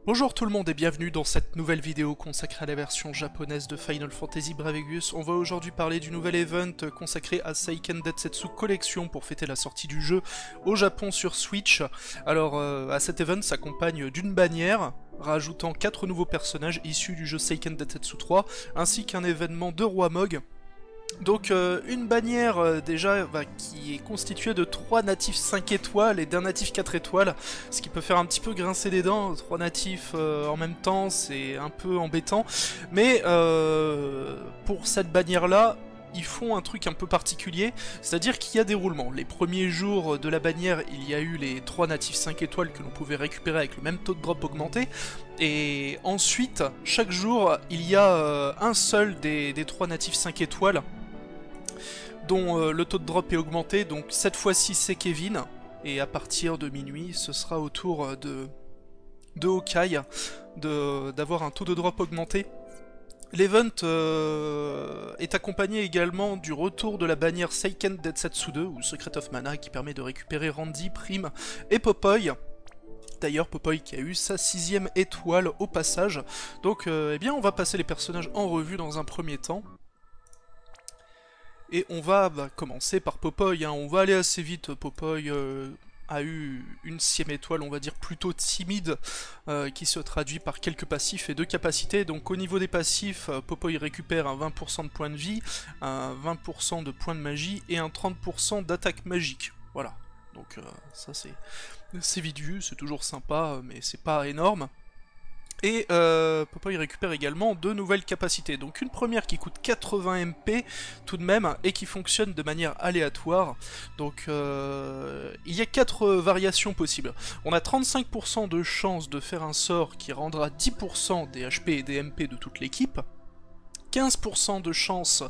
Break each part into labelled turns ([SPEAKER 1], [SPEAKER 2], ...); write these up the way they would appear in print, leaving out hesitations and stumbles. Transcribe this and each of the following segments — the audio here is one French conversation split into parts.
[SPEAKER 1] Bonjour tout le monde et bienvenue dans cette nouvelle vidéo consacrée à la version japonaise de Final Fantasy Bravarius. On va aujourd'hui parler du nouvel event consacré à Seiken Densetsu Collection pour fêter la sortie du jeu au Japon sur Switch. Alors à cet event s'accompagne d'une bannière rajoutant 4 nouveaux personnages issus du jeu Seiken Densetsu 3 ainsi qu'un événement de Roi Mog. Donc une bannière déjà qui est constituée de 3 natifs 5 étoiles et d'un natif 4 étoiles, ce qui peut faire un petit peu grincer des dents. 3 natifs en même temps, c'est un peu embêtant, mais pour cette bannière là, ils font un truc un peu particulier, c'est-à-dire qu'il y a des roulements. Les premiers jours de la bannière, il y a eu les 3 natifs 5 étoiles que l'on pouvait récupérer avec le même taux de drop augmenté, et ensuite, chaque jour, il y a un seul des 3 natifs 5 étoiles dont le taux de drop est augmenté, donc cette fois-ci c'est Kevin, et à partir de minuit, ce sera au tour de Hawkeye d'avoir un taux de drop augmenté. L'event est accompagné également du retour de la bannière Seiken Densetsu 2, ou Secret of Mana, qui permet de récupérer Randy, Prime et Popeye. D'ailleurs, Popeye qui a eu sa 6ème étoile au passage. Donc, eh bien, on va passer les personnages en revue dans un premier temps. Et on va commencer par Popeye, hein. On va aller assez vite. Popeye a eu une 6ème étoile, on va dire plutôt timide, qui se traduit par quelques passifs et 2 capacités. Donc au niveau des passifs, Popeye récupère un 20% de points de vie, un 20% de points de magie et un 30% d'attaque magique. Voilà, donc ça c'est vite vu, c'est toujours sympa, mais c'est pas énorme. Et Popeye récupère également 2 nouvelles capacités. Donc une première qui coûte 80 MP tout de même et qui fonctionne de manière aléatoire. Donc il y a 4 variations possibles. On a 35% de chance de faire un sort qui rendra 10% des HP et des MP de toute l'équipe. 15% de chance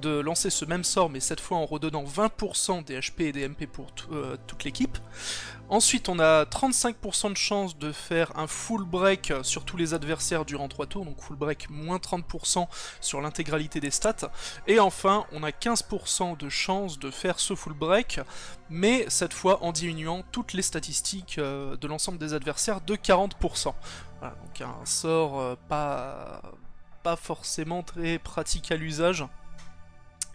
[SPEAKER 1] de lancer ce même sort, mais cette fois en redonnant 20% des HP et des MP pour toute l'équipe. Ensuite, on a 35% de chance de faire un full break sur tous les adversaires durant 3 tours, donc full break moins 30% sur l'intégralité des stats. Et enfin, on a 15% de chance de faire ce full break, mais cette fois en diminuant toutes les statistiques de l'ensemble des adversaires de 40%. Voilà, donc un sort pas forcément très pratique à l'usage.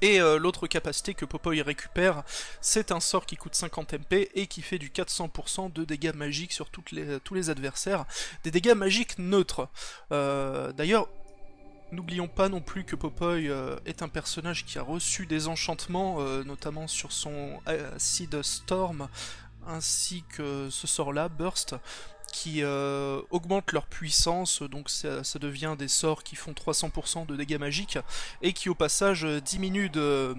[SPEAKER 1] Et l'autre capacité que Popeye récupère, c'est un sort qui coûte 50 MP et qui fait du 400% de dégâts magiques sur tous les adversaires, des dégâts magiques neutres. D'ailleurs, n'oublions pas non plus que Popeye est un personnage qui a reçu des enchantements, notamment sur son Acid Storm, ainsi que ce sort-là, Burst, qui augmentent leur puissance, donc ça devient des sorts qui font 300% de dégâts magiques, et qui au passage diminuent de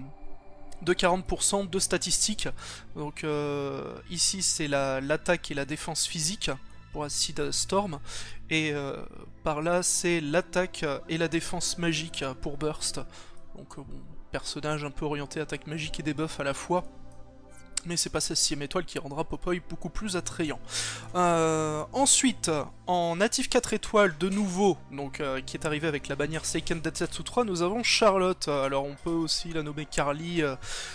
[SPEAKER 1] 40% de statistiques. Donc ici c'est l'attaque et la défense physique pour Acid Storm, et par là c'est l'attaque et la défense magique pour Burst. Donc bon, personnage un peu orienté attaque magique et debuff à la fois. Mais c'est pas sa 6ème étoile qui rendra Popeye beaucoup plus attrayant. Ensuite, en natif 4 étoiles de nouveau, donc qui est arrivé avec la bannière Seiken Densetsu 3, nous avons Charlotte. Alors on peut aussi la nommer Carly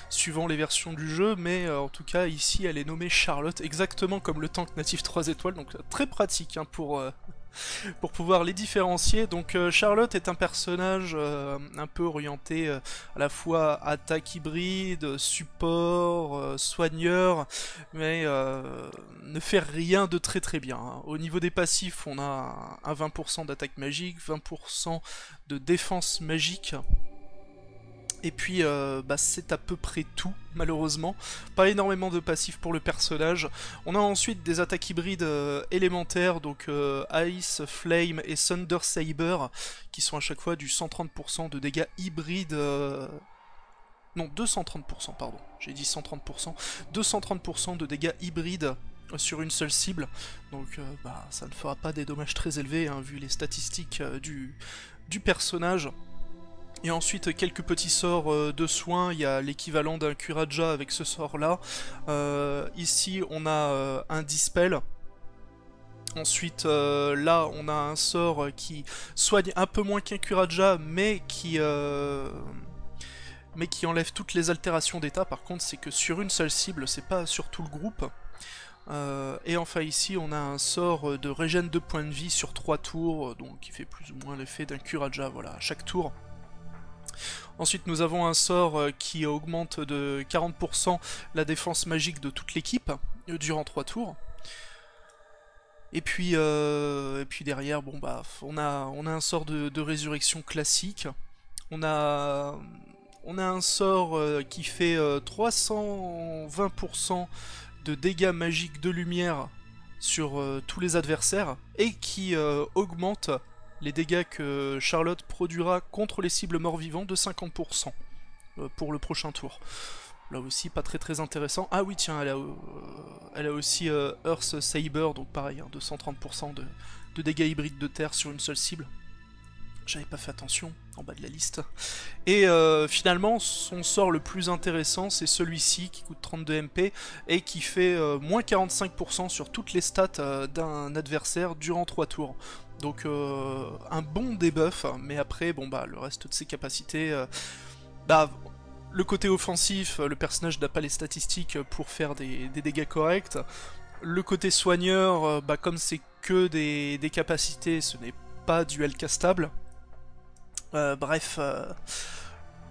[SPEAKER 1] suivant les versions du jeu, mais en tout cas ici elle est nommée Charlotte, exactement comme le tank natif 3 étoiles, donc très pratique hein, pour pouvoir les différencier. Donc Charlotte est un personnage un peu orienté à la fois attaque hybride, support, soigneur, mais ne fait rien de très bien, hein. Au niveau des passifs, on a un 20% d'attaque magique, 20% de défense magique. Et puis c'est à peu près tout, malheureusement. Pas énormément de passifs pour le personnage. On a ensuite des attaques hybrides élémentaires, donc Ice, Flame et Thunder Saber, qui sont à chaque fois du 130% de dégâts hybrides... Non, 230%, pardon. J'ai dit 130%. 230% de dégâts hybrides sur une seule cible. Donc ça ne fera pas des dommages très élevés, hein, vu les statistiques du personnage. Et ensuite quelques petits sorts de soins, il y a l'équivalent d'un Kuraja avec ce sort là. Ici on a un Dispel. Ensuite là on a un sort qui soigne un peu moins qu'un Kuraja mais qui enlève toutes les altérations d'état. Par contre c'est que sur une seule cible, c'est pas sur tout le groupe. Et enfin ici on a un sort de régène de points de vie sur 3 tours, donc qui fait plus ou moins l'effet d'un Kuraja, voilà, à chaque tour. Ensuite nous avons un sort qui augmente de 40% la défense magique de toute l'équipe durant 3 tours. Et puis derrière, bon bah, on a un sort de résurrection classique. On a un sort qui fait 320% de dégâts magiques de lumière sur tous les adversaires et qui augmente les dégâts que Charlotte produira contre les cibles morts-vivants de 50% pour le prochain tour. Là aussi, pas très intéressant. Ah oui, tiens, elle a aussi Earth Saber, donc pareil, hein, 230% de dégâts hybrides de terre sur une seule cible. J'avais pas fait attention, en bas de la liste. Et finalement, son sort le plus intéressant, c'est celui-ci, qui coûte 32 MP, et qui fait moins 45% sur toutes les stats d'un adversaire durant 3 tours. Donc un bon debuff, mais après, bon bah, le reste de ses capacités... bah, le côté offensif, le personnage n'a pas les statistiques pour faire des dégâts corrects. Le côté soigneur, bah, comme c'est que des capacités, ce n'est pas duel castable. Bref,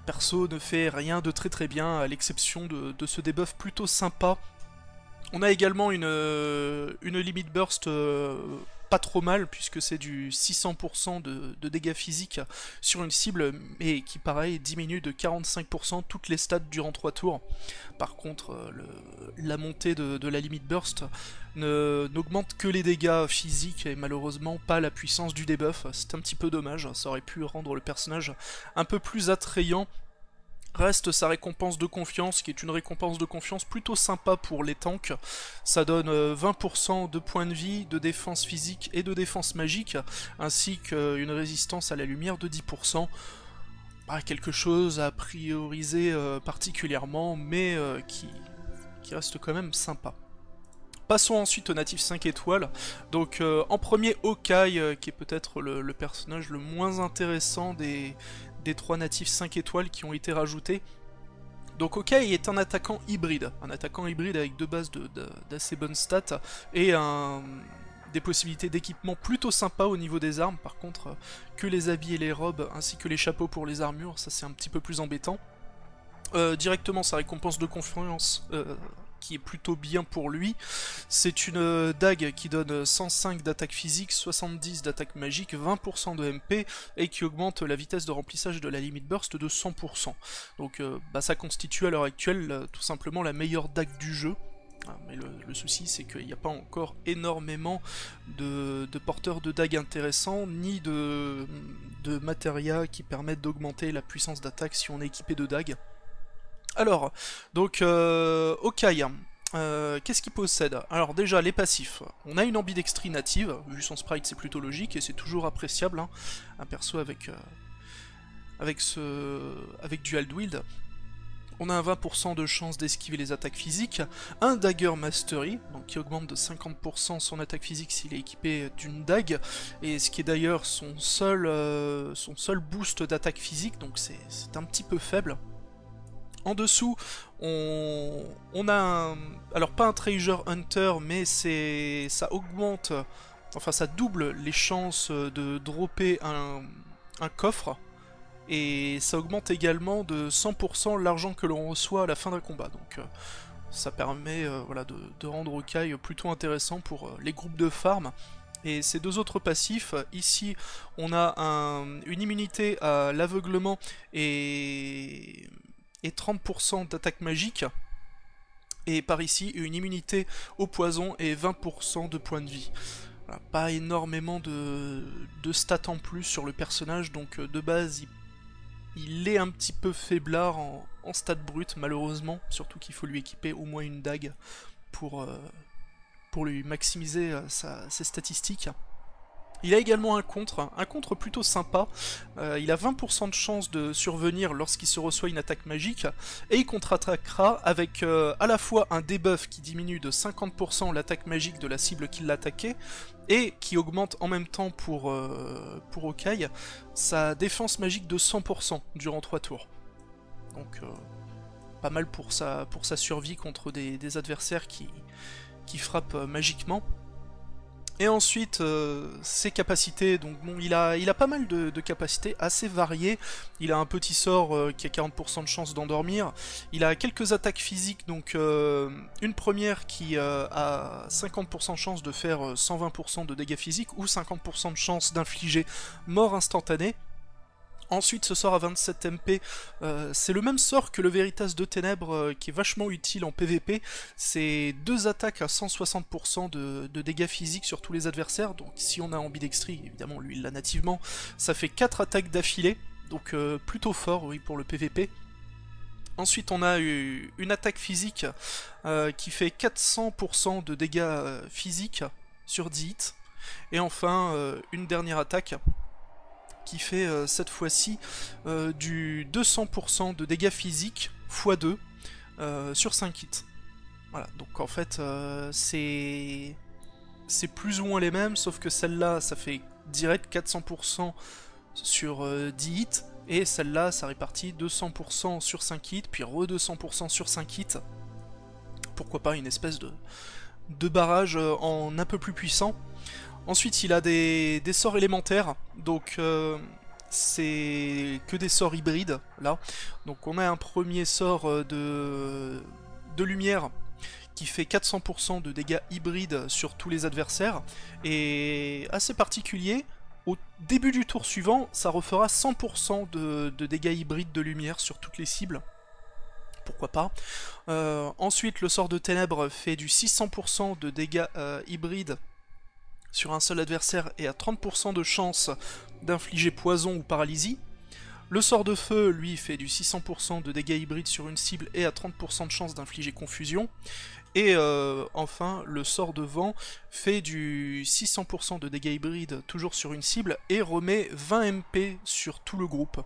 [SPEAKER 1] perso ne fait rien de très bien, à l'exception de ce debuff plutôt sympa. On a également une limit burst pas trop mal, puisque c'est du 600% de dégâts physiques sur une cible, mais qui pareil diminue de 45% toutes les stats durant 3 tours. Par contre, la montée de la limit burst n'augmente que les dégâts physiques et malheureusement pas la puissance du debuff. C'est un petit peu dommage, ça aurait pu rendre le personnage un peu plus attrayant. Reste sa récompense de confiance, qui est une récompense de confiance plutôt sympa pour les tanks. Ça donne 20% de points de vie, de défense physique et de défense magique, ainsi qu'une résistance à la lumière de 10%. Bah, quelque chose à prioriser particulièrement, mais qui reste quand même sympa. Passons ensuite au natif 5 étoiles. Donc en premier, Hawkeye, qui est peut-être le personnage le moins intéressant des 3 natifs 5 étoiles qui ont été rajoutés. Donc Hawkeye est un attaquant hybride avec 2 bases d'assez bonnes stats et des possibilités d'équipement plutôt sympas au niveau des armes. Par contre, que les habits et les robes ainsi que les chapeaux pour les armures, ça c'est un petit peu plus embêtant. Directement sa récompense de confiance qui est plutôt bien pour lui. C'est une dague qui donne 105 d'attaque physique, 70 d'attaque magique, 20% de MP et qui augmente la vitesse de remplissage de la limit burst de 100%. Donc bah, ça constitue à l'heure actuelle tout simplement la meilleure dague du jeu. Mais le souci c'est qu'il n'y a pas encore énormément de porteurs de dagues intéressants, ni de matéria qui permettent d'augmenter la puissance d'attaque si on est équipé de dagues. Alors, donc, Hawkeye, qu'est-ce qu'il possède? Alors déjà, les passifs. On a une ambidextrie native, vu son sprite c'est plutôt logique, et c'est toujours appréciable, hein, un perso avec Dual Wield. On a un 20% de chance d'esquiver les attaques physiques, un Dagger Mastery, donc qui augmente de 50% son attaque physique s'il est équipé d'une dague, et ce qui est d'ailleurs son seul boost d'attaque physique, donc c'est un petit peu faible. En dessous, on a alors pas un Treasure Hunter, mais ça augmente, enfin ça double les chances de dropper un coffre, et ça augmente également de 100% l'argent que l'on reçoit à la fin d'un combat. Donc ça permet voilà, de rendre Hawkeye plutôt intéressant pour les groupes de farm. Et ces 2 autres passifs, ici on a une immunité à l'aveuglement et 30% d'attaque magique, et par ici une immunité au poison et 20% de points de vie. Voilà, pas énormément de stats en plus sur le personnage, donc de base il est un petit peu faiblard en stats brutes malheureusement, surtout qu'il faut lui équiper au moins une dague pour lui maximiser ses statistiques. Il a également un contre plutôt sympa. Il a 20% de chance de survenir lorsqu'il se reçoit une attaque magique, et il contre-attaquera avec à la fois un debuff qui diminue de 50% l'attaque magique de la cible qui l'a attaqué, et qui augmente en même temps pour Hawkeye sa défense magique de 100% durant 3 tours. Donc pas mal pour sa survie contre des adversaires qui qui frappe magiquement. Et ensuite, ses capacités, donc bon, il a pas mal de capacités assez variées. Il a un petit sort qui a 40% de chance d'endormir. Il a quelques attaques physiques, donc une première qui a 50% de chance de faire 120% de dégâts physiques, ou 50% de chance d'infliger mort instantanée. Ensuite, ce sort à 27 MP, c'est le même sort que le Veritas de Ténèbres qui est vachement utile en PvP. C'est 2 attaques à 160% de dégâts physiques sur tous les adversaires. Donc si on a ambidextrie, évidemment lui il l'a nativement, ça fait 4 attaques d'affilée. Donc plutôt fort, oui, pour le PvP. Ensuite, on a une attaque physique qui fait 400% de dégâts physiques sur 10 hits. Et enfin, une dernière attaque qui fait cette fois-ci du 200% de dégâts physiques x2 sur 5 hits. Voilà, donc en fait c'est plus ou moins les mêmes, sauf que celle-là ça fait direct 400% sur 10 hits, et celle-là ça répartit 200% sur 5 hits, puis re-200% sur 5 hits. Pourquoi pas une espèce de barrage en un peu plus puissant. Ensuite, il a des sorts élémentaires, donc c'est que des sorts hybrides, là. Donc on a un premier sort de lumière qui fait 400% de dégâts hybrides sur tous les adversaires, et assez particulier, au début du tour suivant, ça refera 100% de dégâts hybrides de lumière sur toutes les cibles. Pourquoi pas. Ensuite, le sort de ténèbres fait du 600% de dégâts hybrides sur un seul adversaire et a 30% de chance d'infliger poison ou paralysie. Le sort de feu, lui, fait du 600% de dégâts hybrides sur une cible et a 30% de chance d'infliger confusion. Et enfin, le sort de vent fait du 600% de dégâts hybrides toujours sur une cible et remet 20 MP sur tout le groupe.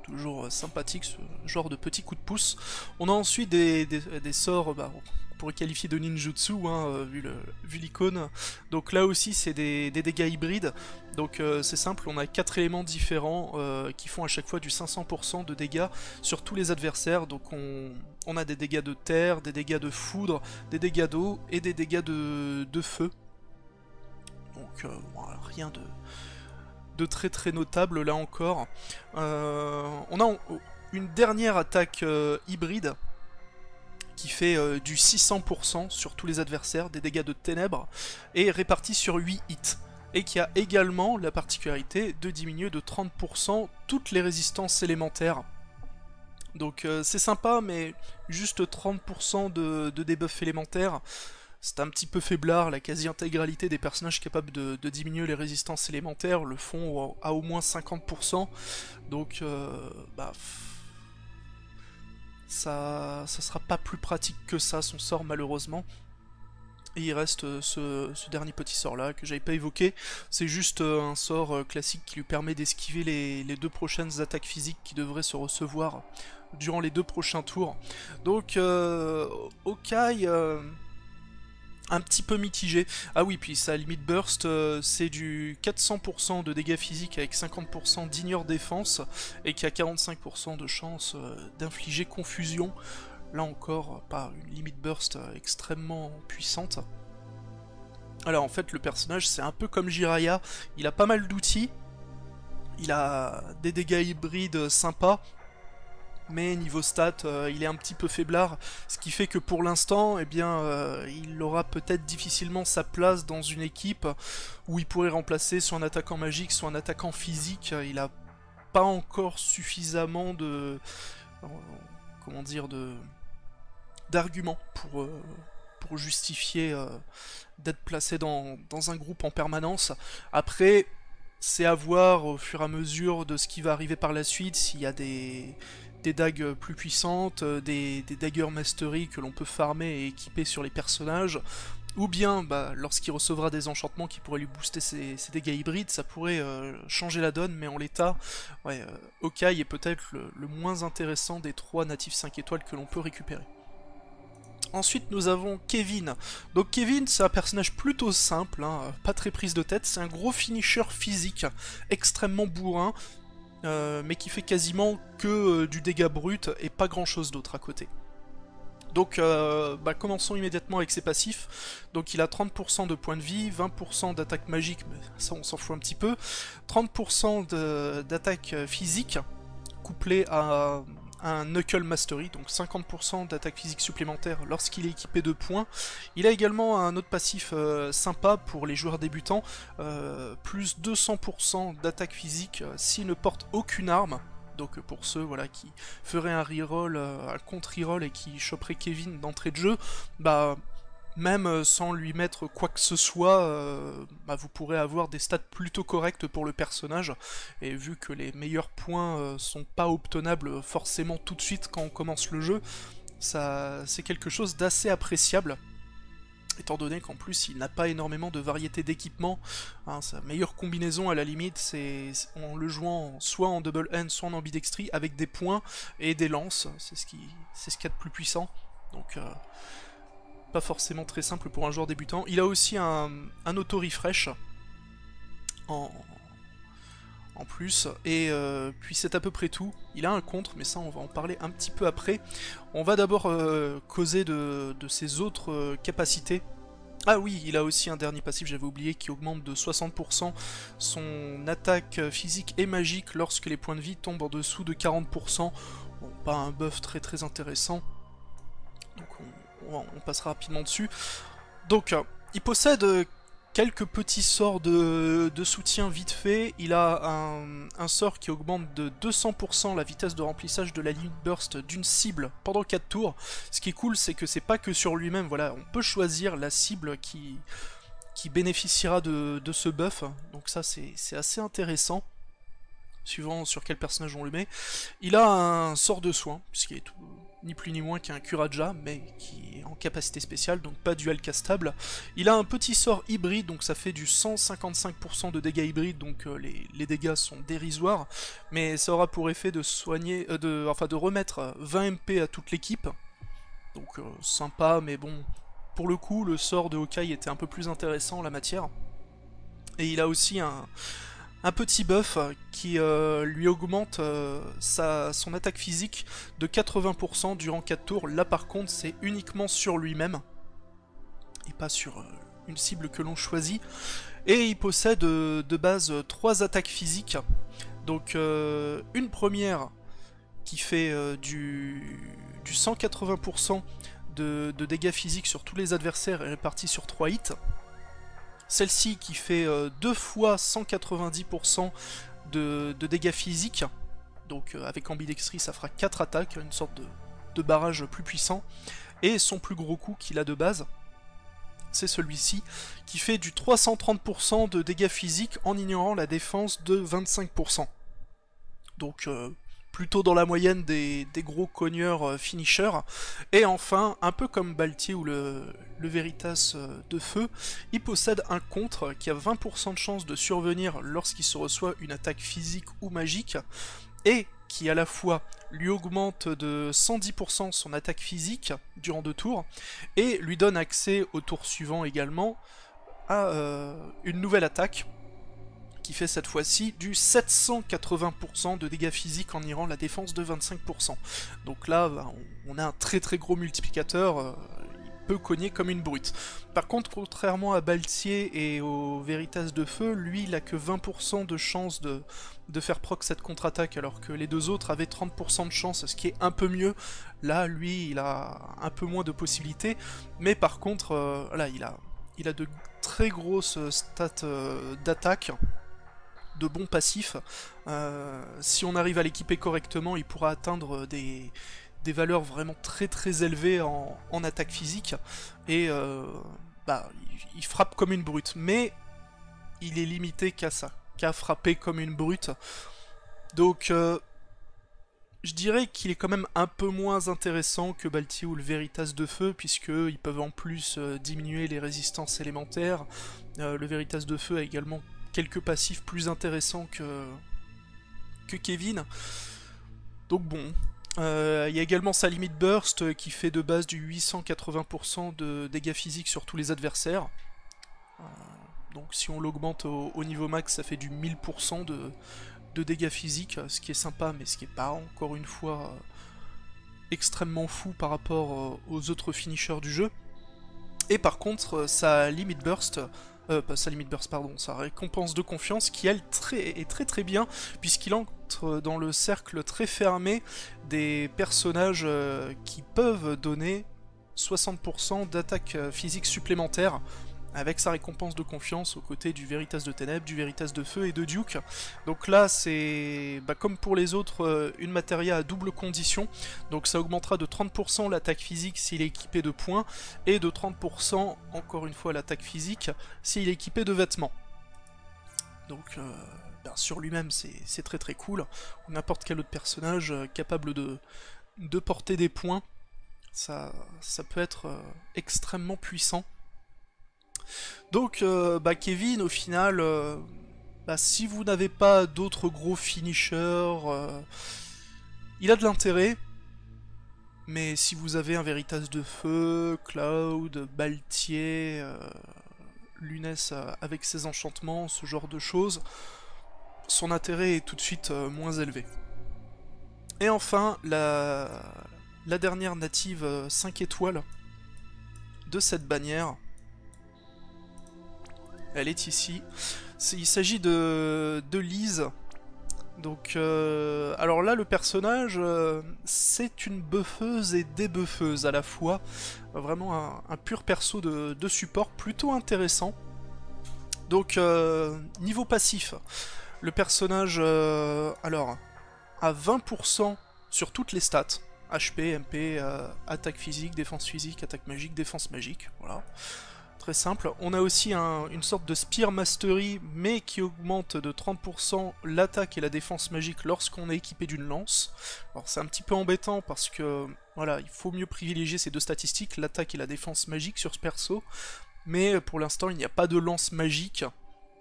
[SPEAKER 1] Toujours sympathique ce genre de petits coups de pouce. On a ensuite des sorts, on pourrait qualifier de ninjutsu, hein, vu l'icône. Donc là aussi c'est des dégâts hybrides. Donc c'est simple, on a 4 éléments différents qui font à chaque fois du 500% de dégâts sur tous les adversaires. Donc on a des dégâts de terre, des dégâts de foudre, des dégâts d'eau et des dégâts de feu. Donc voilà, rien de très très notable là encore. On a une dernière attaque hybride qui fait du 600% sur tous les adversaires, des dégâts de ténèbres, et répartis sur 8 hits. Et qui a également la particularité de diminuer de 30% toutes les résistances élémentaires. Donc c'est sympa, mais juste 30% de debuff élémentaires, c'est un petit peu faiblard. La quasi-intégralité des personnages capables de diminuer les résistances élémentaires le font à au moins 50%. Donc ça sera pas plus pratique que ça, son sort, malheureusement. Et il reste ce dernier petit sort là que j'avais pas évoqué. C'est juste un sort classique qui lui permet d'esquiver les 2 prochaines attaques physiques qui devraient se recevoir durant les 2 prochains tours. Donc Hawkeye, un petit peu mitigé. Ah oui, puis sa limite burst, c'est du 400% de dégâts physiques avec 50% d'ignore défense, et qui a 45% de chance d'infliger confusion. Là encore, pas une limite burst extrêmement puissante. Alors en fait, le personnage, c'est un peu comme Jiraiya, il a pas mal d'outils, il a des dégâts hybrides sympas, mais niveau stats, il est un petit peu faiblard, ce qui fait que pour l'instant, eh bien, il aura peut-être difficilement sa place dans une équipe où il pourrait remplacer soit un attaquant magique, soit un attaquant physique. Il a pas encore suffisamment de... comment dire, d'arguments pour justifier d'être placé dans un groupe en permanence. Après, c'est à voir au fur et à mesure de ce qui va arriver par la suite, s'il y a des dagues plus puissantes, des daggers mastery que l'on peut farmer et équiper sur les personnages, ou bien lorsqu'il recevra des enchantements qui pourraient lui booster ses dégâts hybrides, ça pourrait changer la donne, mais en l'état, ouais, Hawkeye est peut-être le moins intéressant des 3 natifs 5 étoiles que l'on peut récupérer. Ensuite nous avons Kevin. Donc Kevin, c'est un personnage plutôt simple, hein, pas très prise de tête, c'est un gros finisher physique, extrêmement bourrin, mais qui fait quasiment que du dégât brut et pas grand chose d'autre à côté. Donc commençons immédiatement avec ses passifs. Donc il a 30% de points de vie, 20% d'attaque magique, mais ça on s'en fout un petit peu, 30% d'attaque physique, couplé à un Knuckle Mastery, donc 50% d'attaque physique supplémentaire lorsqu'il est équipé de points. Il a également un autre passif sympa pour les joueurs débutants, plus 200% d'attaque physique s'il ne porte aucune arme. Donc pour ceux voilà, qui feraient un reroll, un contre-reroll et qui choperaient Kevin d'entrée de jeu, même sans lui mettre quoi que ce soit, vous pourrez avoir des stats plutôt correctes pour le personnage. Et vu que les meilleurs points sont pas obtenables forcément tout de suite quand on commence le jeu, c'est quelque chose d'assez appréciable. Étant donné qu'en plus il n'a pas énormément de variété d'équipements, hein, sa meilleure combinaison à la limite c'est en le jouant soit en double hand soit en ambidextrie avec des points et des lances, c'est ce qu'il y a de plus puissant, donc pas forcément très simple pour un joueur débutant. Il a aussi un auto-refresh en plus, et puis c'est à peu près tout. Il a un contre, mais ça on va en parler un petit peu après. On va d'abord causer de ses autres capacités. Ah oui, il a aussi un dernier passif, j'avais oublié, qui augmente de 60% son attaque physique et magique lorsque les points de vie tombent en dessous de 40%. Bon, pas un buff très intéressant, donc on passera rapidement dessus. Donc, il possède quelques petits sorts de soutien vite fait. Il a un sort qui augmente de 200% la vitesse de remplissage de la limite burst d'une cible pendant 4 tours. Ce qui est cool, c'est que c'est pas que sur lui-même, voilà, on peut choisir la cible qui bénéficiera de ce buff. Donc ça, c'est assez intéressant, suivant sur quel personnage on le met. Il a un sort de soin, ce qui est ni plus ni moins qu'un Kuraja, mais qui est en capacité spéciale, donc pas dual castable. Il a un petit sort hybride, donc ça fait du 155% de dégâts hybrides, donc les dégâts sont dérisoires, mais ça aura pour effet de soigner, de remettre 20 MP à toute l'équipe. Donc sympa, mais bon, pour le coup, le sort de Hawkeye était un peu plus intéressant en la matière. Et il a aussi un petit buff qui lui augmente son attaque physique de 80% durant 4 tours. Là par contre c'est uniquement sur lui-même et pas sur une cible que l'on choisit. Et il possède de base 3 attaques physiques. Donc une première qui fait du 180% de dégâts physiques sur tous les adversaires et répartie sur 3 hits. Celle-ci qui fait 2 fois 190% de dégâts physiques, donc avec ambidextrie ça fera 4 attaques, une sorte de barrage plus puissant, et son plus gros coup qu'il a de base, c'est celui-ci, qui fait du 330% de dégâts physiques en ignorant la défense de 25%. Donc plutôt dans la moyenne des gros cogneurs finishers. Et enfin, un peu comme Baltier ou le Veritas de feu, il possède un contre qui a 20% de chance de survenir lorsqu'il se reçoit une attaque physique ou magique, et qui à la fois lui augmente de 110% son attaque physique durant 2 tours, et lui donne accès au tour suivant également à une nouvelle attaque, qui fait cette fois-ci du 780% de dégâts physiques en irant la défense de 25%. Donc là, on a un très gros multiplicateur, il peut cogner comme une brute. Par contre, contrairement à Baltier et au Veritas de feu, lui il a que 20% de chance de faire proc cette contre-attaque, alors que les deux autres avaient 30% de chance, ce qui est un peu mieux. Là, lui, il a un peu moins de possibilités, mais par contre, là, il a de très grosses stats d'attaque, de bons passifs. Si on arrive à l'équiper correctement, il pourra atteindre des valeurs vraiment très élevées en attaque physique, et il frappe comme une brute, mais il est limité qu'à ça, qu'à frapper comme une brute. Donc je dirais qu'il est quand même un peu moins intéressant que Baltier ou le Veritas de feu, puisqu'ils peuvent en plus diminuer les résistances élémentaires. Le Veritas de feu a également quelques passifs plus intéressants que Kevin. Donc bon, il y a également sa limite burst qui fait de base du 880% de dégâts physiques sur tous les adversaires. Donc si on l'augmente au niveau max, ça fait du 1000% de dégâts physiques, ce qui est sympa, mais ce qui est pas encore une fois extrêmement fou par rapport aux autres finishers du jeu. Et par contre, sa limit burst, pas sa limit burst, pardon, sa récompense de confiance, qui elle est très très bien, puisqu'il entre dans le cercle très fermé des personnages qui peuvent donner 60% d'attaque physique supplémentaire, avec sa récompense de confiance aux côtés du Veritas de Ténèbres, du Veritas de Feu et de Duke. Donc là, c'est comme pour les autres, une matéria à double condition. Donc ça augmentera de 30% l'attaque physique s'il est équipé de points, et de 30%, encore une fois, l'attaque physique s'il est équipé de vêtements. Donc sur lui-même, c'est très très cool. Ou n'importe quel autre personnage capable de porter des points, ça peut être extrêmement puissant. Donc Kevin, au final, si vous n'avez pas d'autres gros finishers, il a de l'intérêt. Mais si vous avez un Veritas de Feu, Cloud, Baltier, Lunès avec ses enchantements, ce genre de choses, son intérêt est tout de suite moins élevé. Et enfin, la dernière native 5 étoiles de cette bannière, elle est ici. Il s'agit de Lise. Donc, alors là, le personnage, c'est une buffeuse et débuffeuse à la fois. Vraiment un pur perso de support, plutôt intéressant. Donc, niveau passif, le personnage, alors, a 20% sur toutes les stats. HP, MP, attaque physique, défense physique, attaque magique, défense magique, voilà. Très simple. On a aussi une sorte de Spear Mastery, mais qui augmente de 30% l'attaque et la défense magique lorsqu'on est équipé d'une lance. Alors c'est un petit peu embêtant parce que voilà, il faut mieux privilégier ces deux statistiques, l'attaque et la défense magique sur ce perso, mais pour l'instant il n'y a pas de lance magique.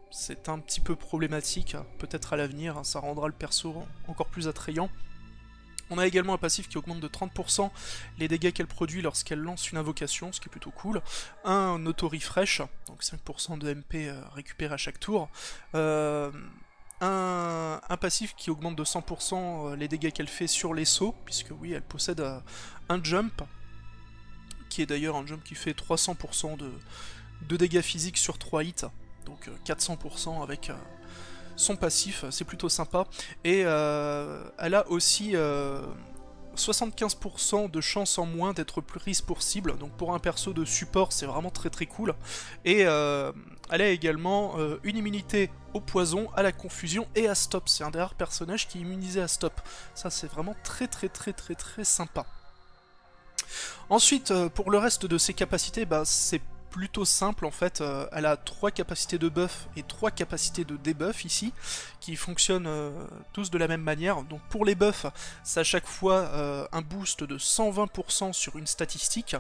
[SPEAKER 1] C'est un petit peu problématique, peut-être à l'avenir, ça rendra le perso encore plus attrayant. On a également un passif qui augmente de 30% les dégâts qu'elle produit lorsqu'elle lance une invocation, ce qui est plutôt cool. Un auto-refresh, donc 5% de MP récupéré à chaque tour. Un passif qui augmente de 100% les dégâts qu'elle fait sur les sauts, puisque oui, elle possède un jump, qui est d'ailleurs un jump qui fait 300% de dégâts physiques sur 3 hits, donc 400% avec... son passif, c'est plutôt sympa, et elle a aussi 75% de chance en moins d'être prise pour cible, donc pour un perso de support c'est vraiment très très cool, et elle a également une immunité au poison, à la confusion et à stop, c'est un des rares personnages qui est immunisé à stop, ça c'est vraiment très très très très très sympa. Ensuite, pour le reste de ses capacités, c'est plutôt simple en fait, elle a 3 capacités de buff et 3 capacités de debuff ici, qui fonctionnent tous de la même manière. Donc pour les buffs, c'est à chaque fois un boost de 120% sur une statistique,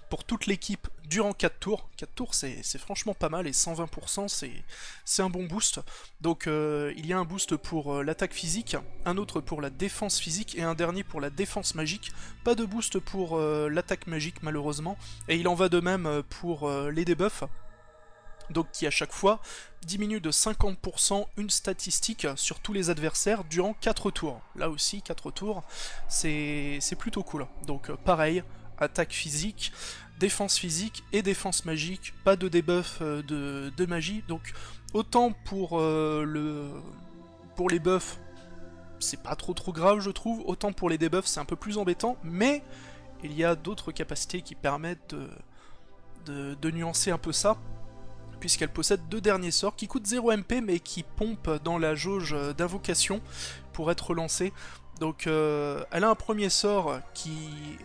[SPEAKER 1] pour toute l'équipe durant 4 tours. 4 tours c'est franchement pas mal, et 120% c'est un bon boost. Donc il y a un boost pour l'attaque physique, un autre pour la défense physique, et un dernier pour la défense magique. Pas de boost pour l'attaque magique malheureusement, et il en va de même pour les debuffs, donc qui à chaque fois diminue de 50% une statistique sur tous les adversaires durant 4 tours. Là aussi 4 tours, c'est plutôt cool. Donc pareil, attaque physique, défense physique et défense magique, pas de debuff de magie, donc autant pour les buffs, c'est pas trop grave je trouve, autant pour les debuffs c'est un peu plus embêtant, mais il y a d'autres capacités qui permettent de nuancer un peu ça, puisqu'elle possède 2 derniers sorts qui coûtent 0 MP mais qui pompent dans la jauge d'invocation pour être lancés. Donc elle a un premier sort qui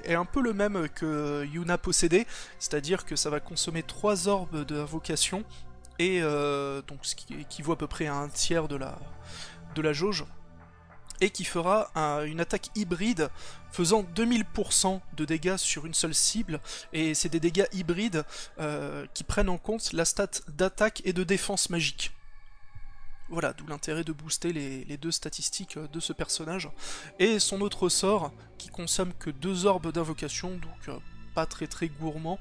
[SPEAKER 1] est un peu le même que Yuna possédait, c'est-à-dire que ça va consommer 3 orbes d'invocation, et donc ce qui équivaut à peu près à un tiers de la jauge, et qui fera une attaque hybride faisant 2000% de dégâts sur une seule cible, et c'est des dégâts hybrides qui prennent en compte la stat d'attaque et de défense magique. Voilà, d'où l'intérêt de booster les 2 statistiques de ce personnage. Et son autre sort, qui consomme que 2 orbes d'invocation, donc pas très gourmand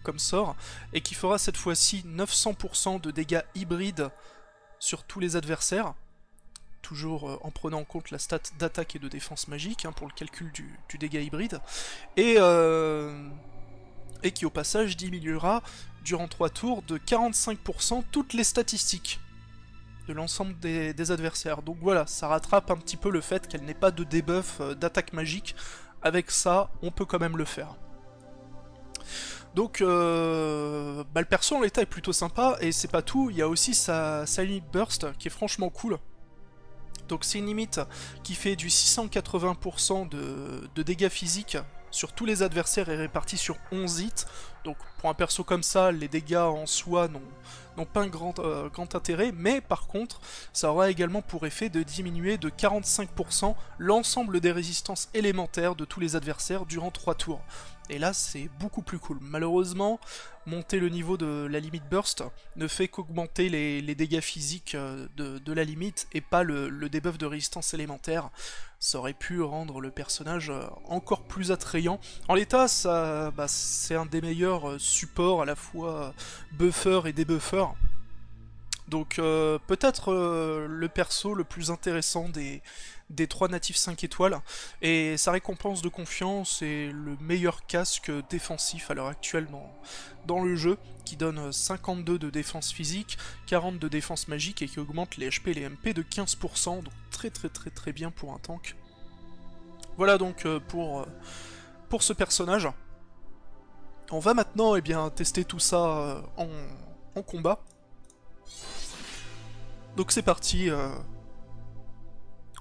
[SPEAKER 1] comme sort, et qui fera cette fois-ci 900% de dégâts hybrides sur tous les adversaires, toujours en prenant en compte la stat d'attaque et de défense magique, hein, pour le calcul du dégât hybride, et qui au passage diminuera durant 3 tours de 45% toutes les statistiques de l'ensemble des adversaires. Donc voilà, ça rattrape un petit peu le fait qu'elle n'ait pas de debuff d'attaque magique. Avec ça, on peut quand même le faire. Donc, le perso en l'état est plutôt sympa, et c'est pas tout, il y a aussi sa limite burst qui est franchement cool. Donc c'est une limite qui fait du 680% de dégâts physiques sur tous les adversaires et répartis sur 11 hits. Donc pour un perso comme ça, les dégâts en soi n'ont pas un grand intérêt, mais par contre, ça aura également pour effet de diminuer de 45% l'ensemble des résistances élémentaires de tous les adversaires durant 3 tours. Et là, c'est beaucoup plus cool. Malheureusement, monter le niveau de la limite burst ne fait qu'augmenter les dégâts physiques de la limite et pas le debuff de résistance élémentaire. Ça aurait pu rendre le personnage encore plus attrayant. En l'état, c'est un des meilleurs supports à la fois buffer et debuffer. Donc peut-être le perso le plus intéressant des 3 natifs 5 étoiles, et sa récompense de confiance est le meilleur casque défensif à l'heure actuelle dans le jeu, qui donne 52 de défense physique, 40 de défense magique, et qui augmente les HP et les MP de 15%, donc très bien pour un tank. Voilà donc pour ce personnage. On va maintenant tester tout ça en combat. Donc c'est parti,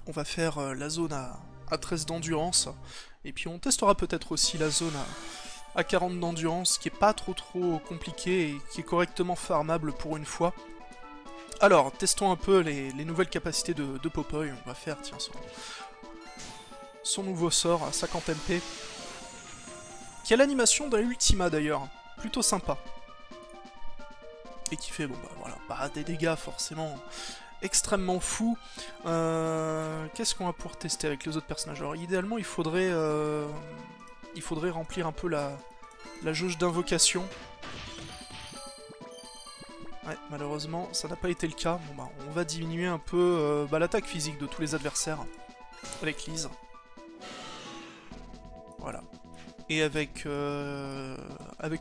[SPEAKER 1] on va faire la zone à 13 d'endurance, et puis on testera peut-être aussi la zone à 40 d'endurance, qui est pas trop compliquée et qui est correctement farmable pour une fois. Alors, testons un peu les nouvelles capacités de Popeye. On va faire, tiens, son nouveau sort à 50 MP, qui a l'animation d'un Ultima d'ailleurs, plutôt sympa. Et qui fait, bon bah voilà, pas des dégâts forcément extrêmement fous. Qu'est-ce qu'on va pouvoir tester avec les autres personnages? Alors idéalement, il faudrait remplir un peu la jauge d'invocation. Ouais, malheureusement, ça n'a pas été le cas. Bon bah, on va diminuer un peu l'attaque physique de tous les adversaires avec Lise. Voilà. Et avec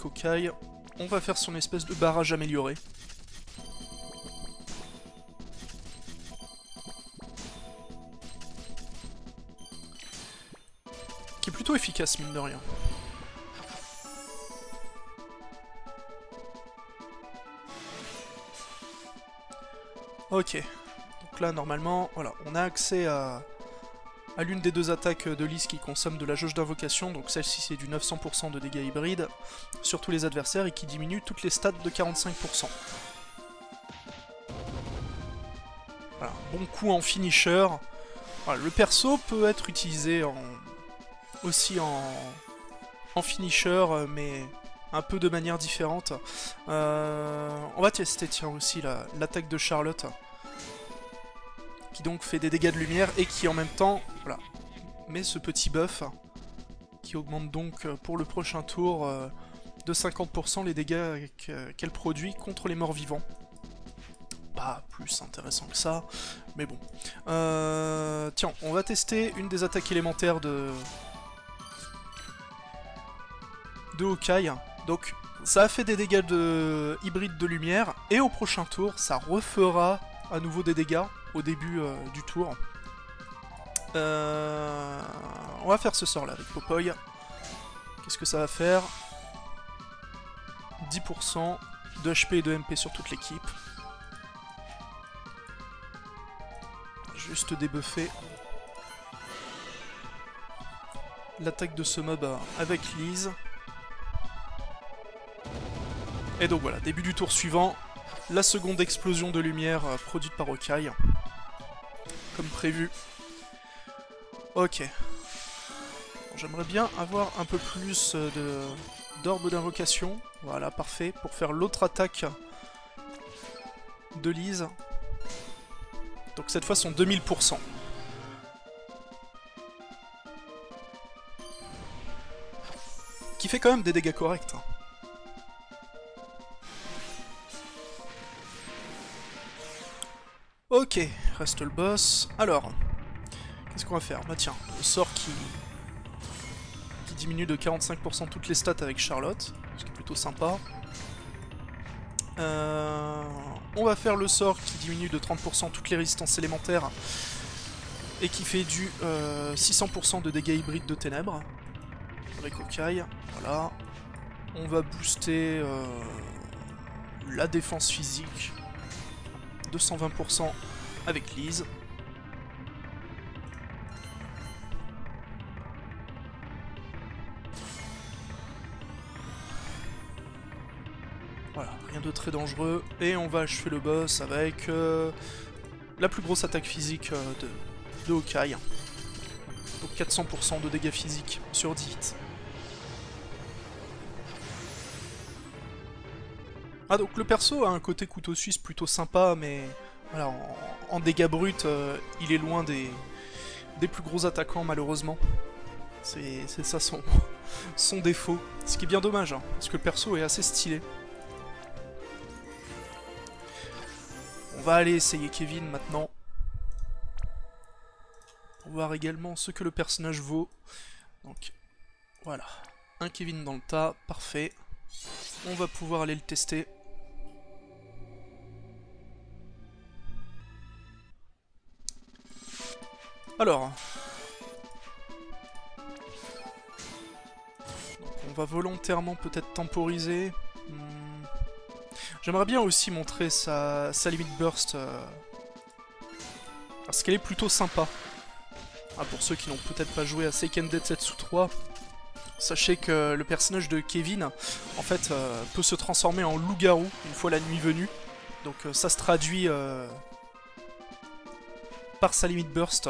[SPEAKER 1] Okai, on va faire son espèce de barrage amélioré. Qui est plutôt efficace, mine de rien. Ok. Donc là, normalement, voilà, on a accès à l'une des 2 attaques de Lise qui consomme de la jauge d'invocation, donc celle-ci c'est du 900% de dégâts hybrides sur tous les adversaires et qui diminue toutes les stats de 45%. Voilà, bon coup en finisher. Voilà, le perso peut être utilisé aussi en finisher, mais un peu de manière différente. On va tester, tiens, aussi l'attaque de Charlotte, qui donc fait des dégâts de lumière et qui en même temps, voilà, met ce petit buff qui augmente donc pour le prochain tour de 50% les dégâts qu'elle produit contre les morts vivants. Pas plus intéressant que ça, mais bon. Tiens, on va tester une des attaques élémentaires de Okai. Donc ça a fait des dégâts de hybride de lumière, et au prochain tour, ça refera à nouveau des dégâts au début du tour. On va faire ce sort là avec Popeye. Qu'est-ce que ça va faire? 10% de HP et de MP sur toute l'équipe. Juste débuffer l'attaque de ce mob avec Lise. Et donc voilà, début du tour suivant, la seconde explosion de lumière produite par Okai. Comme prévu. Ok. J'aimerais bien avoir un peu plus d'orbe d'invocation. Voilà, parfait. Pour faire l'autre attaque de Lise. Donc cette fois son 2000%. Qui fait quand même des dégâts corrects. Hein. Ok, reste le boss. Alors, qu'est-ce qu'on va faire? Bah tiens, le sort qui diminue de 45% toutes les stats avec Charlotte, ce qui est plutôt sympa. On va faire le sort qui diminue de 30% toutes les résistances élémentaires et qui fait du 600% de dégâts hybrides de ténèbres avec Okai. Voilà. On va booster la défense physique de 120% avec Lise. Voilà, rien de très dangereux. Et on va achever le boss avec la plus grosse attaque physique de Okai. Donc 400% de dégâts physiques sur 10 hits. Ah, donc le perso a un côté couteau suisse plutôt sympa, mais voilà, en dégâts bruts, il est loin des plus gros attaquants malheureusement. C'est ça son défaut. Ce qui est bien dommage, hein, parce que le perso est assez stylé. On va aller essayer Kevin maintenant. Pour voir également ce que le personnage vaut. Donc voilà, un Kevin dans le tas, parfait. On va pouvoir aller le tester. Alors, on va volontairement peut-être temporiser. J'aimerais bien aussi montrer sa limit burst, parce qu'elle est plutôt sympa. Ah, pour ceux qui n'ont peut-être pas joué à Seiken Densetsu 3, sachez que le personnage de Kevin, en fait, peut se transformer en loup-garou une fois la nuit venue. Donc ça se traduit par sa limit burst.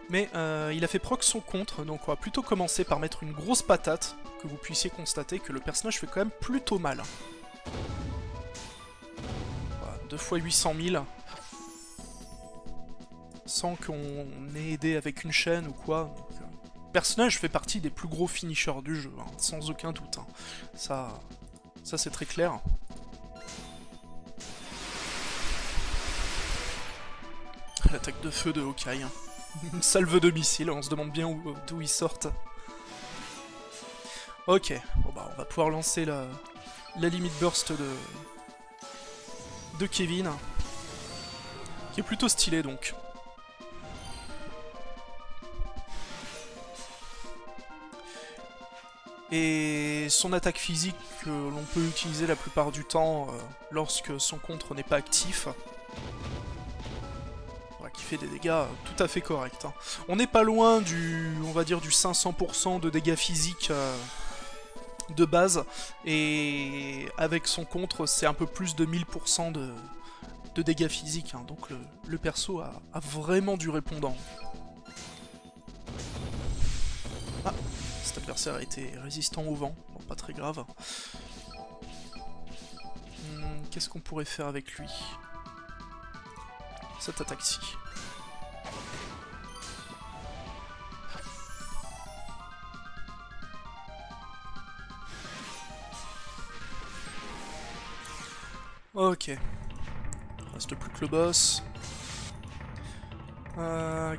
[SPEAKER 1] Mais il a fait proc son contre, donc on va plutôt commencer par mettre une grosse patate, que vous puissiez constater que le personnage fait quand même plutôt mal. Voilà, 2 fois 800 000. Sans qu'on ait aidé avec une chaîne ou quoi. Donc, le personnage fait partie des plus gros finishers du jeu, hein, sans aucun doute. Hein. Ça c'est très clair. L'attaque de feu de Hawkeye. Hein. Une salve de missiles, on se demande bien d'où ils sortent. Ok, bon bah on va pouvoir lancer la limit burst de Kevin. Qui est plutôt stylé donc. Et son attaque physique que l'on peut utiliser la plupart du temps lorsque son contre n'est pas actif. Voilà, qui fait des dégâts tout à fait corrects. Hein. On n'est pas loin on va dire du 500% de dégâts physiques de base. Et avec son contre, c'est un peu plus de 1000% de dégâts physiques. Hein. Donc le perso a vraiment du répondant. Ah, cet adversaire a été résistant au vent, bon, pas très grave. Qu'est-ce qu'on pourrait faire avec lui? Cette attaque-ci. Ok. Reste plus que le boss.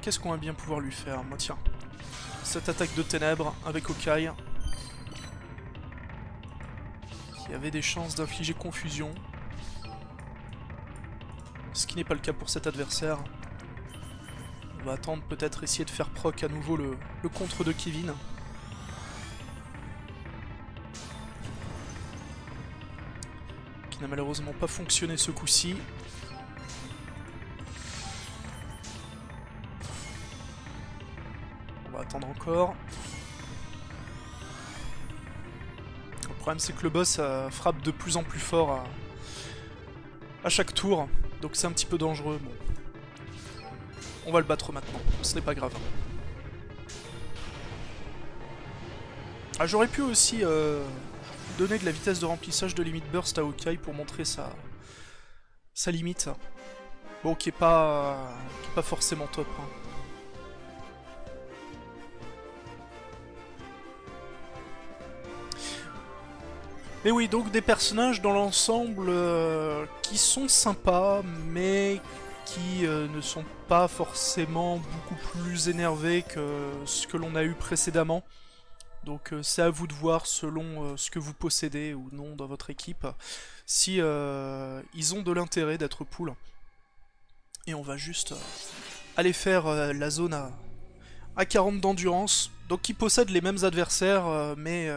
[SPEAKER 1] Qu'est-ce qu'on va bien pouvoir lui faire? Bah, tiens. Cette attaque de ténèbres avec Hawkeye. Qui avait des chances d'infliger confusion. Ce qui n'est pas le cas pour cet adversaire. On va attendre peut-être essayer de faire proc à nouveau le contre de Kevin. Qui n'a malheureusement pas fonctionné ce coup-ci. On va attendre encore. Le problème c'est que le boss frappe de plus en plus fort à chaque tour. Donc c'est un petit peu dangereux. Bon. On va le battre maintenant, ce n'est pas grave. Ah, j'aurais pu aussi donner de la vitesse de remplissage de limit burst à Hawkeye pour montrer sa limite. Bon, qui est pas forcément top. Hein. Mais oui, donc des personnages dans l'ensemble qui sont sympas, mais qui ne sont pas forcément beaucoup plus énervés que ce que l'on a eu précédemment. Donc c'est à vous de voir selon ce que vous possédez ou non dans votre équipe, si ils ont de l'intérêt d'être pool. Et on va juste aller faire la zone à 40 d'endurance, donc qui possède les mêmes adversaires, mais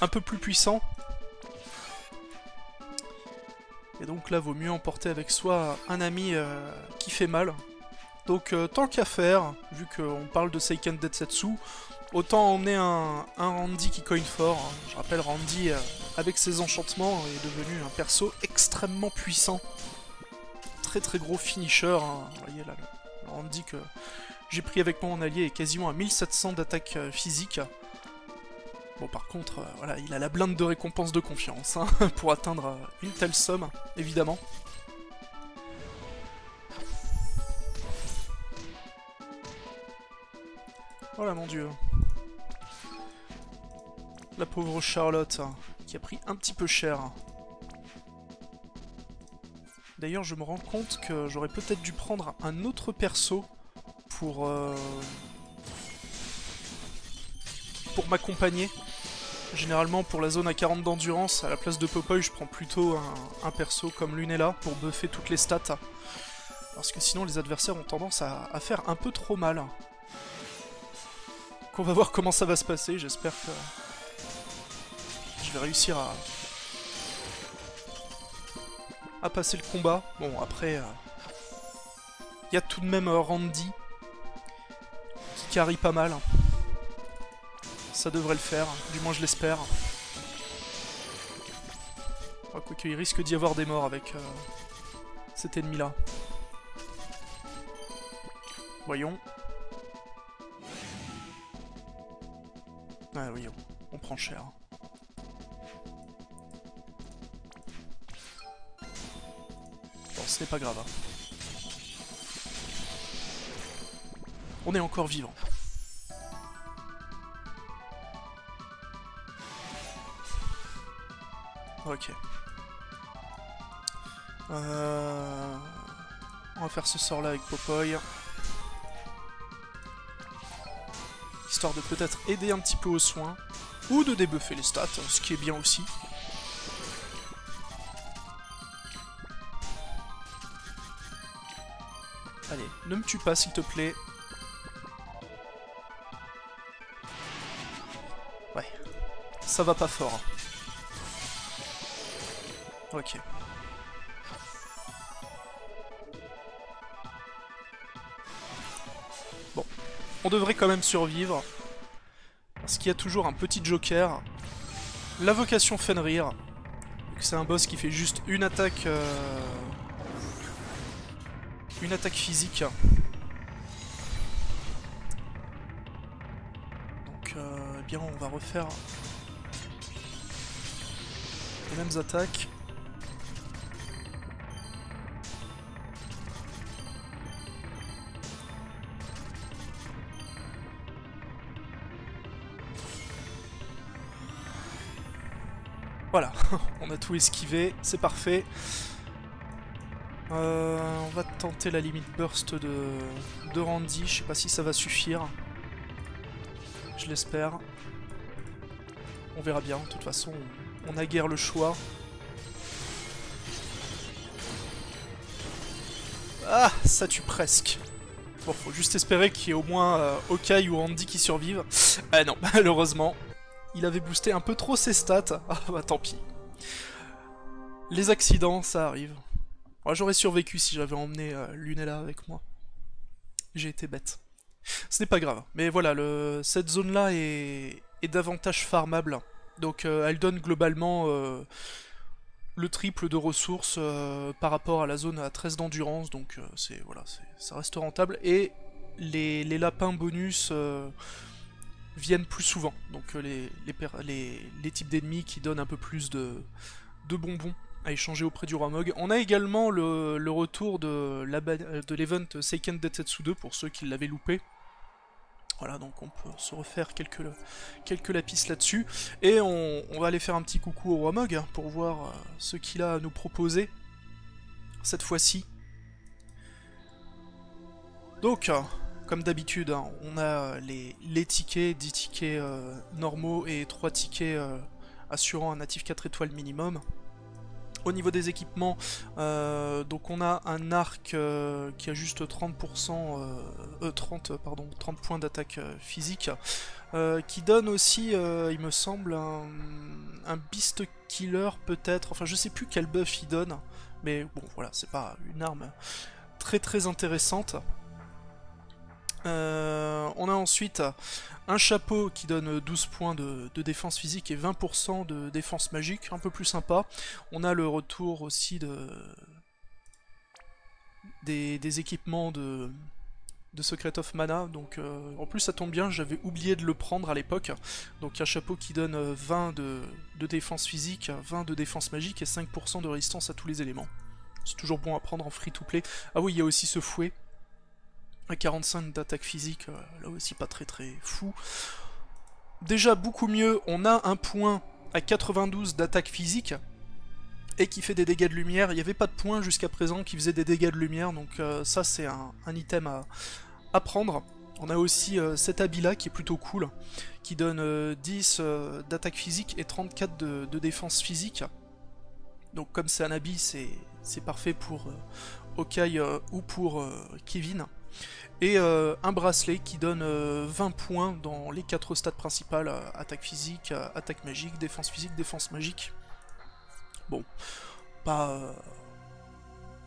[SPEAKER 1] un peu plus puissants. Et donc là, vaut mieux emporter avec soi un ami qui fait mal. Donc tant qu'à faire, vu qu'on parle de Seiken Densetsu, autant emmener un Randy qui cogne fort. Je rappelle, Randy, avec ses enchantements, est devenu un perso extrêmement puissant. Très très gros finisher. Hein. Vous voyez là, le Randy que j'ai pris avec moi en allié est quasiment à 1700 d'attaque physique. Bon, par contre, voilà, il a la blinde de récompense de confiance hein, pour atteindre une telle somme, évidemment. Oh là, mon dieu. La pauvre Charlotte, qui a pris un petit peu cher. D'ailleurs, je me rends compte que j'aurais peut-être dû prendre un autre perso pour m'accompagner. Généralement, pour la zone à 40 d'endurance, à la place de Popeye, je prends plutôt un perso comme Lunella pour buffer toutes les stats. Parce que sinon, les adversaires ont tendance à faire un peu trop mal. Donc on va voir comment ça va se passer, j'espère que je vais réussir à passer le combat. Bon, après, il y a tout de même Randy qui carry pas mal. Ça devrait le faire, du moins je l'espère. Oh, quoique il risque d'y avoir des morts avec cet ennemi-là. Voyons. Ah oui, on prend cher. Bon, ce n'est pas grave. Hein. On est encore vivant. Ok. On va faire ce sort là avec Popeye. Histoire de peut-être aider un petit peu aux soins. Ou de débuffer les stats, ce qui est bien aussi. Allez, ne me tue pas s'il te plaît. Ouais. Ça va pas fort. Ok. Bon. On devrait quand même survivre. Parce qu'il y a toujours un petit joker. L'invocation Fenrir. C'est un boss qui fait juste une attaque... Une attaque physique. Donc, eh bien, on va refaire... les mêmes attaques. Voilà, on a tout esquivé, c'est parfait. On va tenter la limite burst de Randy, je sais pas si ça va suffire. Je l'espère. On verra bien, de toute façon, on a guère le choix. Ah, ça tue presque. Bon, faut juste espérer qu'il y ait au moins Okai ou Andy qui survivent. Ah non, malheureusement. Il avait boosté un peu trop ses stats. Ah bah tant pis. Les accidents, ça arrive. J'aurais survécu si j'avais emmené Lunella avec moi. J'ai été bête. Ce n'est pas grave. Mais voilà, cette zone-là est davantage farmable. Donc elle donne globalement le triple de ressources par rapport à la zone à 13 d'endurance. Donc voilà, ça reste rentable. Et les lapins bonus... viennent plus souvent, donc les types d'ennemis qui donnent un peu plus de bonbons à échanger auprès du roi Mog. On a également le retour de l'event Seiken Densetsu 2 pour ceux qui l'avaient loupé. Voilà, donc on peut se refaire quelques lapis là-dessus. Et on va aller faire un petit coucou au roi Mog hein, pour voir ce qu'il a à nous proposer cette fois-ci. Donc, comme d'habitude, hein, on a les tickets, 10 tickets normaux et 3 tickets assurant un natif 4 étoiles minimum. Au niveau des équipements, donc on a un arc qui a juste 30%, 30 points d'attaque physique, qui donne aussi, il me semble, un Beast Killer peut-être, enfin je sais plus quel buff il donne, mais bon voilà, c'est pas une arme très intéressante. On a ensuite un chapeau qui donne 12 points de défense physique et 20% de défense magique, un peu plus sympa. On a le retour aussi des équipements de Secret of Mana, donc en plus ça tombe bien, j'avais oublié de le prendre à l'époque. Donc un chapeau qui donne 20 de défense physique, 20 de défense magique et 5% de résistance à tous les éléments. C'est toujours bon à prendre en free-to-play. Ah oui, il y a aussi ce fouet. À 45 d'attaque physique, là aussi pas très fou. Déjà beaucoup mieux, on a un point à 92 d'attaque physique et qui fait des dégâts de lumière. Il n'y avait pas de point jusqu'à présent qui faisait des dégâts de lumière, donc ça c'est un item à prendre. On a aussi cet habit là qui est plutôt cool, qui donne 10 d'attaque physique et 34 de défense physique. Donc comme c'est un habit, c'est parfait pour Hawkeye ou pour Kevin. Et un bracelet qui donne 20 points dans les 4 stats principales, attaque physique, attaque magique, défense magique. Bon, pas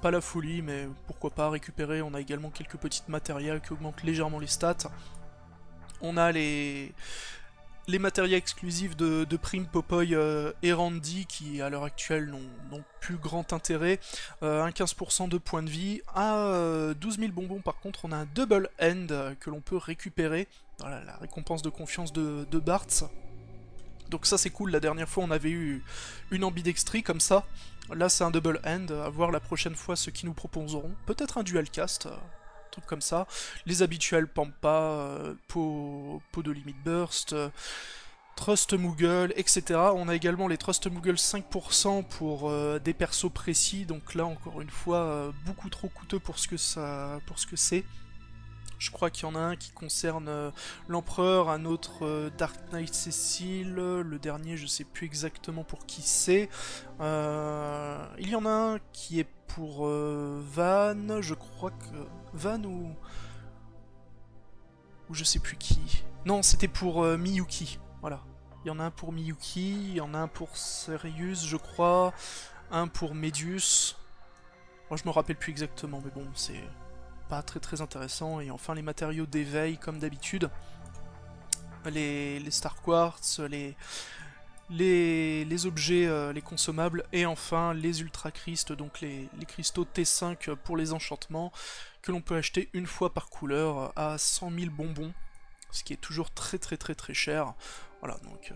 [SPEAKER 1] la folie, mais pourquoi pas récupérer. On a également quelques petites matériels qui augmentent légèrement les stats. On a les matériels exclusifs de Prim, Popoy et Randy qui à l'heure actuelle n'ont plus grand intérêt. Un 15% de points de vie. À 12 000 bonbons par contre on a un double end que l'on peut récupérer. Voilà, la récompense de confiance de Bartz. Donc ça c'est cool, la dernière fois on avait eu une ambidextrie comme ça. Là c'est un double end, à voir la prochaine fois ce qu'ils nous proposeront. Peut-être un dual cast. Truc comme ça, les habituels Pampa, pot de Limit Burst, Trust Moogle, etc. On a également les Trust Moogle 5% pour des persos précis, donc là encore une fois beaucoup trop coûteux pour ce que c'est. Je crois qu'il y en a un qui concerne l'Empereur, un autre Dark Knight Cecil, le dernier je sais plus exactement pour qui c'est. Il y en a un qui est pour Van, je crois que... Van ou je sais plus qui. Non, c'était pour Miyuki, voilà. Il y en a un pour Miyuki, il y en a un pour Sirius, je crois, un pour Medius. Moi je me rappelle plus exactement, mais bon, c'est pas très intéressant. Et enfin les matériaux d'éveil comme d'habitude, les Star Quartz, les objets, les consommables, et enfin les Ultra Crystes, donc les cristaux T5 pour les enchantements, que l'on peut acheter une fois par couleur à 100 000 bonbons, ce qui est toujours très cher. Voilà, donc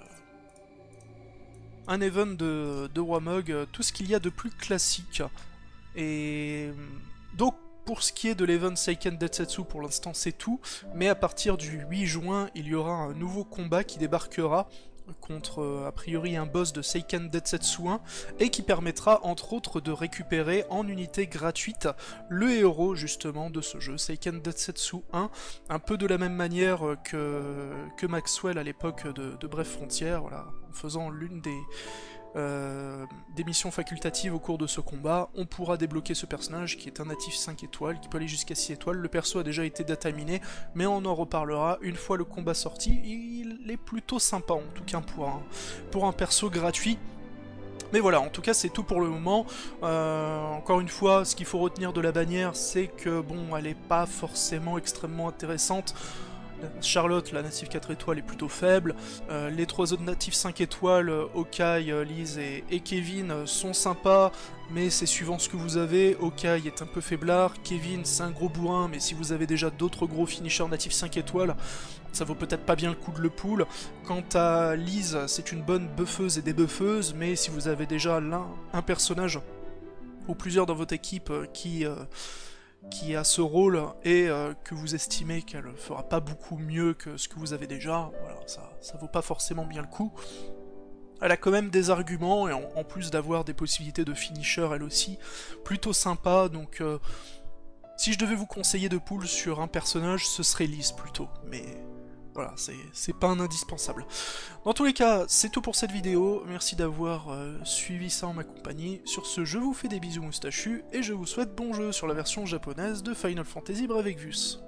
[SPEAKER 1] un event de Roi Mog, tout ce qu'il y a de plus classique. Et donc pour ce qui est de l'event Seiken Densetsu, pour l'instant c'est tout, mais à partir du 8 juin, il y aura un nouveau combat qui débarquera contre a priori un boss de Seiken Densetsu 1 et qui permettra entre autres de récupérer en unité gratuite le héros justement de ce jeu, Seiken Densetsu 1, un peu de la même manière que Maxwell à l'époque de Bref Frontières, voilà, en faisant l'une des missions facultatives au cours de ce combat, on pourra débloquer ce personnage qui est un natif 5 étoiles, qui peut aller jusqu'à 6 étoiles. Le perso a déjà été dataminé, mais on en reparlera une fois le combat sorti. Il est plutôt sympa en tout cas pour un perso gratuit. Mais voilà, en tout cas c'est tout pour le moment. Encore une fois, ce qu'il faut retenir de la bannière, c'est que bon, elle est pas forcément extrêmement intéressante. Charlotte, la native 4 étoiles, est plutôt faible. Les trois autres natifs 5 étoiles, Hawkeye, Liz et Kevin, sont sympas, mais c'est suivant ce que vous avez. Hawkeye est un peu faiblard, Kevin c'est un gros bourrin, mais si vous avez déjà d'autres gros finishers natifs 5 étoiles, ça vaut peut-être pas bien le coup de le pull. Quant à Liz, c'est une bonne buffeuse et débuffeuse, mais si vous avez déjà un personnage ou plusieurs dans votre équipe qui a ce rôle et que vous estimez qu'elle fera pas beaucoup mieux que ce que vous avez déjà, voilà, ça vaut pas forcément bien le coup. Elle a quand même des arguments, et en plus d'avoir des possibilités de finisher elle aussi, plutôt sympa, donc si je devais vous conseiller de pull sur un personnage, ce serait Lise plutôt, mais voilà, c'est pas un indispensable. Dans tous les cas, c'est tout pour cette vidéo, merci d'avoir suivi ça en ma compagnie. Sur ce, je vous fais des bisous moustachus, et je vous souhaite bon jeu sur la version japonaise de Final Fantasy Bravecvus.